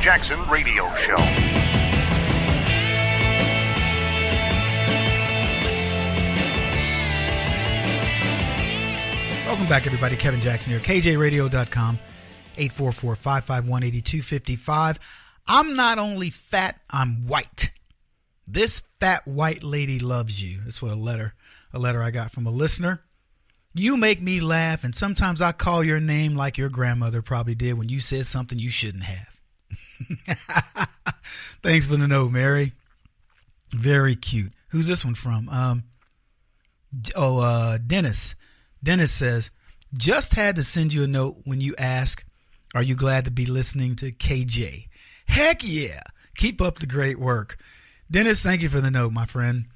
Jackson Radio Show. Welcome back, everybody. Kevin Jackson here, KJRadio.com, 844-551-8255. I'm not only fat, I'm white. This fat white lady loves you. That's what a letter I got from a listener. You make me laugh, and sometimes I call your name like your grandmother probably did when you said something you shouldn't have. Thanks for the note, Mary. Very cute. Who's this one from? Dennis. Dennis says, just had to send you a note when you ask, are you glad to be listening to KJ? Heck yeah. Keep up the great work. Dennis, thank you for the note, my friend.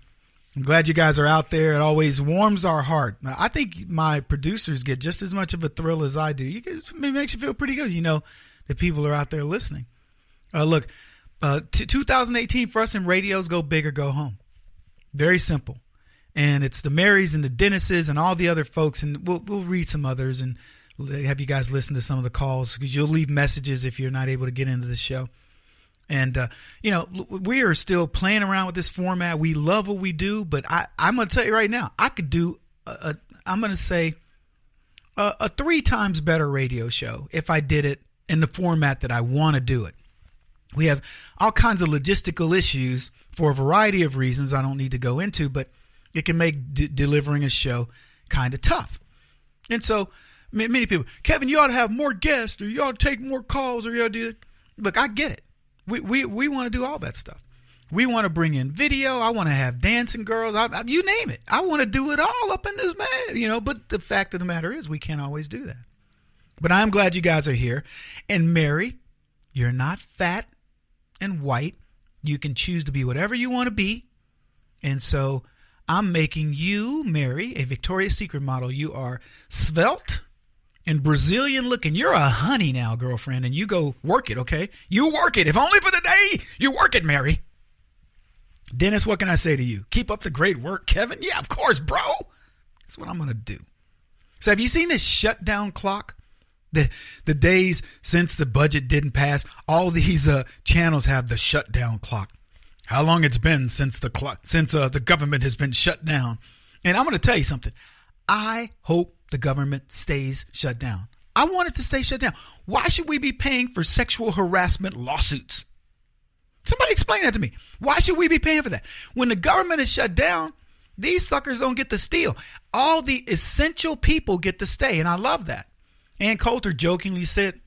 I'm glad you guys are out there. It always warms our heart. Now, I think my producers get just as much of a thrill as I do. It makes you feel pretty good. You know that people are out there listening. Look, 2018 for us in radios, go big or go home. Very simple. And it's the Marys and the Dennises and all the other folks. And we'll read some others and have you guys listen to some of the calls because you'll leave messages if you're not able to get into the show. And, we are still playing around with this format. We love what we do, but I'm going to tell you right now, I could do, a 3 times better radio show if I did it in the format that I want to do it. We have all kinds of logistical issues for a variety of reasons I don't need to go into, but it can make delivering a show kind of tough. And so many people, Kevin, you ought to have more guests or you ought to take more calls or you ought to do it. Look, I get it. We want to do all that stuff. We want to bring in video. I want to have dancing girls. You name it. I want to do it all up in this man, but the fact of the matter is we can't always do that. But I'm glad you guys are here. And Mary, you're not fat and white. You can choose to be whatever you want to be. And so I'm making you, Mary, a Victoria's Secret model. You are svelte and Brazilian looking. You're a honey now, girlfriend, and you go work it, okay? You work it. If only for the day, you work it, Mary. Dennis, what can I say to you? Keep up the great work, Kevin. Yeah, of course, bro. That's what I'm going to do. So have you seen this shutdown clock? The days since the budget didn't pass, all these channels have the shutdown clock. How long it's been since the government has been shut down. And I'm going to tell you something. I hope the government stays shut down. I want it to stay shut down. Why should we be paying for sexual harassment lawsuits? Somebody explain that to me. Why should we be paying for that? When the government is shut down, these suckers don't get to steal. All the essential people get to stay, and I love that. Ann Coulter jokingly said,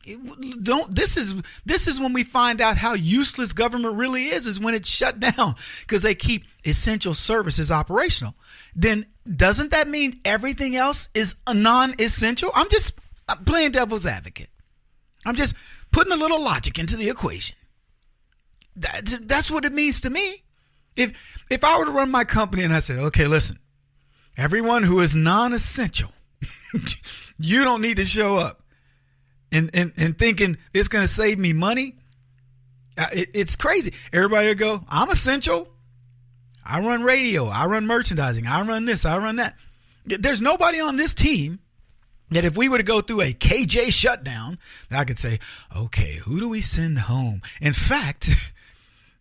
this is when we find out how useless government really is when it's shut down because they keep essential services operational. Then doesn't that mean everything else is a non-essential? I'm playing devil's advocate. I'm just putting a little logic into the equation. That's what it means to me. If I were to run my company and I said, okay, listen, everyone who is non-essential, you don't need to show up. And thinking it's going to save me money, it's crazy. Everybody will go, I'm essential. I run radio. I run merchandising. I run this. I run that. There's nobody on this team that if we were to go through a KJ shutdown, I could say, okay, who do we send home? In fact,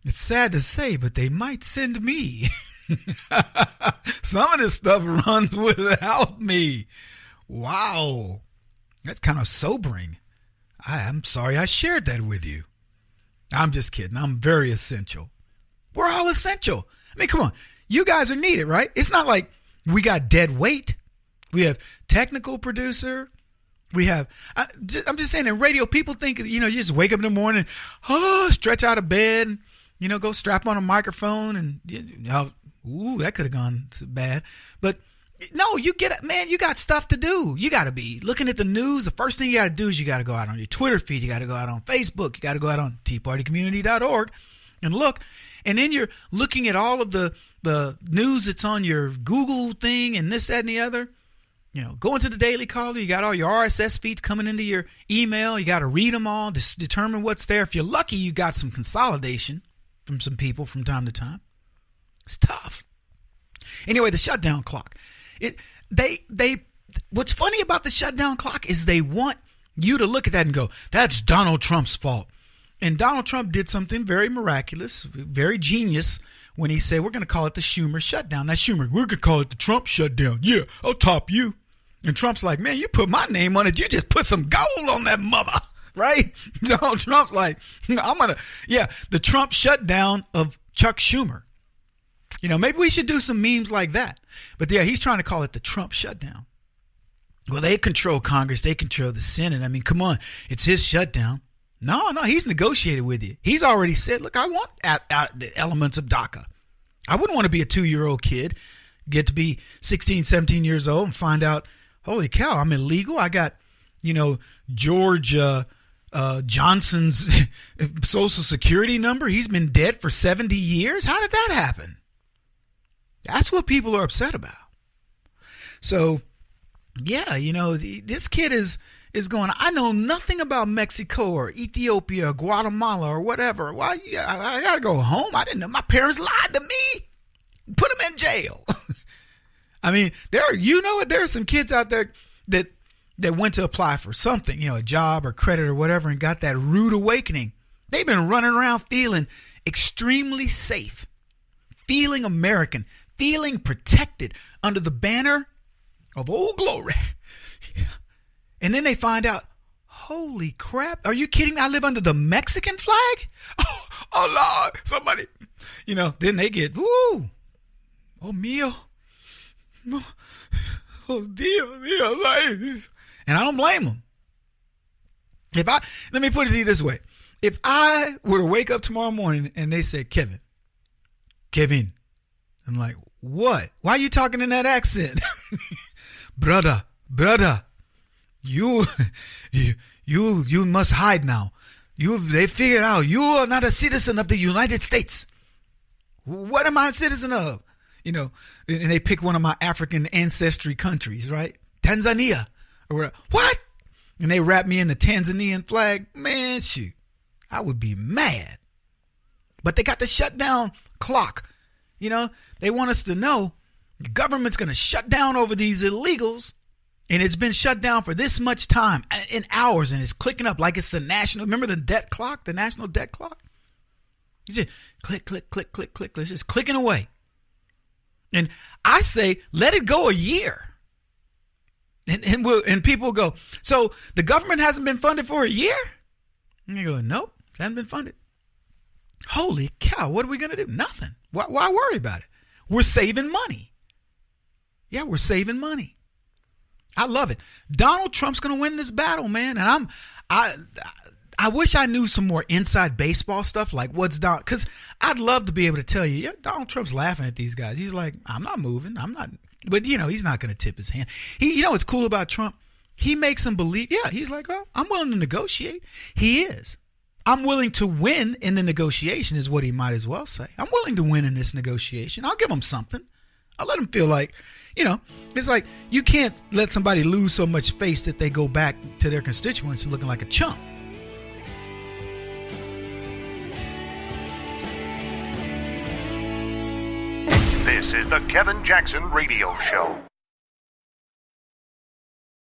it's sad to say, but they might send me. Some of this stuff runs without me. Wow. That's kind of sobering. I'm sorry I shared that with you. I'm just kidding. I'm very essential. We're all essential. I mean, come on. You guys are needed, right? It's not like we got dead weight. We have technical producer. We have, I'm just saying in radio, people think, you just wake up in the morning, stretch out of bed, go strap on a microphone and, that could have gone bad. But no, you get it, man. You got stuff to do. You got to be looking at the news. The first thing you got to do is you got to go out on your Twitter feed. You got to go out on Facebook. You got to go out on teapartycommunity.org and look. And then you're looking at all of the news that's on your Google thing and this, that, and the other. Going to the Daily Caller. You got all your RSS feeds coming into your email. You got to read them all to determine what's there. If you're lucky, you got some consolidation from some people from time to time. It's tough. Anyway, the shutdown clock. What's funny about the shutdown clock is they want you to look at that and go, that's Donald Trump's fault. And Donald Trump did something very miraculous, very genius, when he said, we're going to call it the Schumer shutdown. Now, Schumer, we're going to call it the Trump shutdown. Yeah, I'll top you. And Trump's like, man, you put my name on it. You just put some gold on that mother, right? Donald Trump's like, the Trump shutdown of Chuck Schumer. Maybe we should do some memes like that. But yeah, he's trying to call it the Trump shutdown. Well, they control Congress. They control the Senate. I mean, come on. It's his shutdown. No, he's negotiated with you. He's already said, look, I want the elements of DACA. I wouldn't want to be a 2-year-old kid, get to be 16, 17 years old and find out, holy cow, I'm illegal. I got, George Johnson's social security number. He's been dead for 70 years. How did that happen? That's what people are upset about. So, yeah, this kid is going, I know nothing about Mexico or Ethiopia or Guatemala or whatever. Why? I got to go home. I didn't know. My parents lied to me. Put them in jail. I mean, there are some kids out there that went to apply for something, a job or credit or whatever, and got that rude awakening. They've been running around feeling extremely safe, feeling American, feeling protected under the banner of Old Glory. Yeah. And then they find out, holy crap, are you kidding me? I live under the Mexican flag? Oh Lord, somebody, then they get, woo, oh mio, oh Dios, and I don't blame them. Let me put it to you this way. If I were to wake up tomorrow morning and they said, Kevin, I'm like, what? Why are you talking in that accent? brother, you must hide now. They figured out you are not a citizen of the United States. What am I a citizen of? And they pick one of my African ancestry countries, right? Tanzania. Or what? And they wrap me in the Tanzanian flag. Man, shoot. I would be mad. But they got the shutdown clock. They want us to know the government's going to shut down over these illegals. And it's been shut down for this much time in hours, and it's clicking up like it's the national. Remember the debt clock, the national debt clock? It's just click, click, click, click, click. It's just clicking away. And I say, let it go a year. And people go, so the government hasn't been funded for a year? And you go, nope, it hasn't been funded. Holy cow, what are we going to do? Nothing. Why worry about it? We're saving money. Yeah, we're saving money. I love it. Donald Trump's going to win this battle, man. And I wish I knew some more inside baseball stuff, like what's Donald, because I'd love to be able to tell you, yeah, Donald Trump's laughing at these guys. He's like, I'm not moving. I'm not. But, he's not going to tip his hand. What's cool about Trump? He makes them believe, yeah, he's like, oh, I'm willing to negotiate. He is. I'm willing to win in the negotiation is what he might as well say. I'm willing to win in this negotiation. I'll give him something. I'll let him feel like, it's like you can't let somebody lose so much face that they go back to their constituents looking like a chump. This is the Kevin Jackson Radio Show.